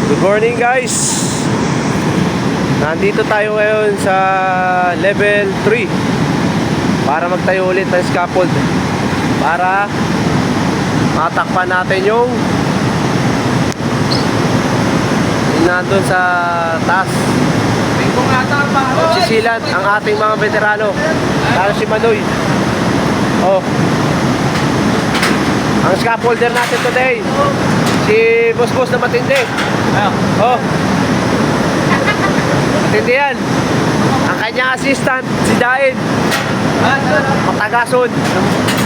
Good morning guys. Nandito tayo ngayon sa level 3 para magtayo ulit ng scaffold para matakpan natin yung nandun sa taas. Sisilan ang ating mga veterano, lalo si Manoy. Ang scaffolder natin today, si Boss na matindi. Matindi yan. Ang kanyang assistant, si Dain. Matagason,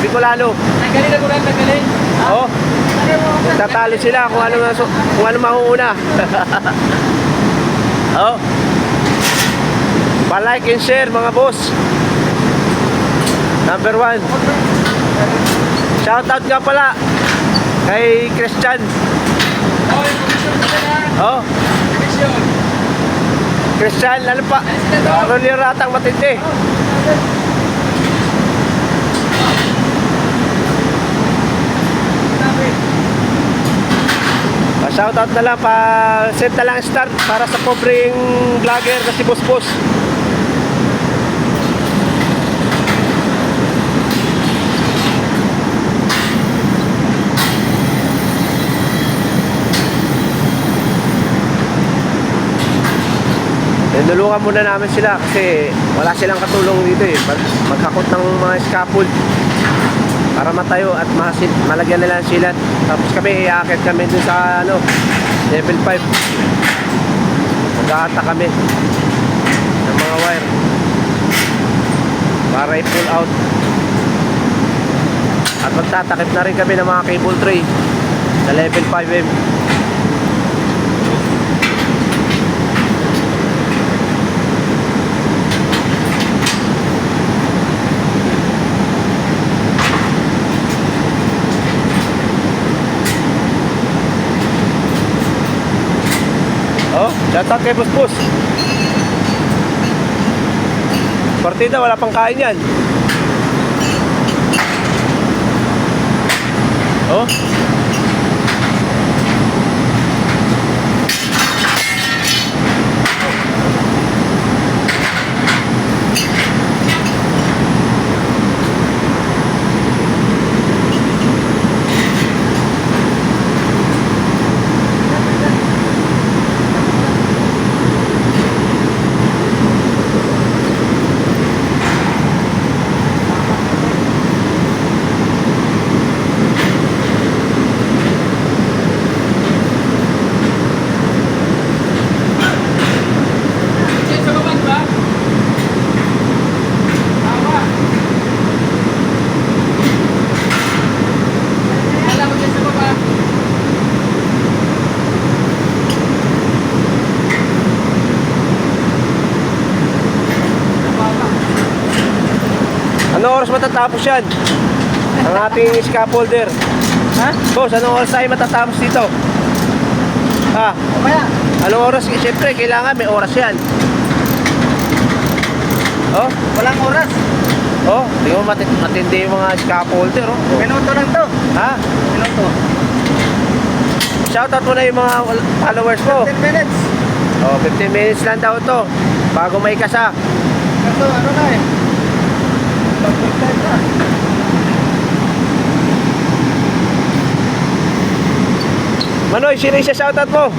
Bicolano. Nagaling. Tatalo sila kung ano mahuuna. Pa-like and share mga boss. Number 1. Shoutout nga pala kay Christian. Christian, ano pa? Rolly Ratang matindi. Shoutout na lang, set na lang start para sa pobreng vlogger na si Boss. Nulungan muna namin sila kasi wala silang katulong dito maghakot ng mga scaffold para matayo at malagyan nila ang silat. Tapos kami iakit kami dun sa level 5. Mag-aata kami ng mga wire para i-pull out at magtatakip na rin kami ng mga cable tray sa level 5M. Shoutout kay Boss. Partida, wala pang kain yan. Anong oras matatapos yan? Ang ating scaffolder. Boss, anong oras tayo matatapos dito? Mamaya. Anong oras? Siyempre, kailangan may oras yan. Walang oras. Di mo matindi yung mga scaffolder. Minuto lang to. Minuto. Shoutout mo na yung mga followers mo. 10 minutes. 15 minutes lang daw to bago may kasa. Ito, ano na eh. Pag-time na. Manoy, sino yung shoutout mo?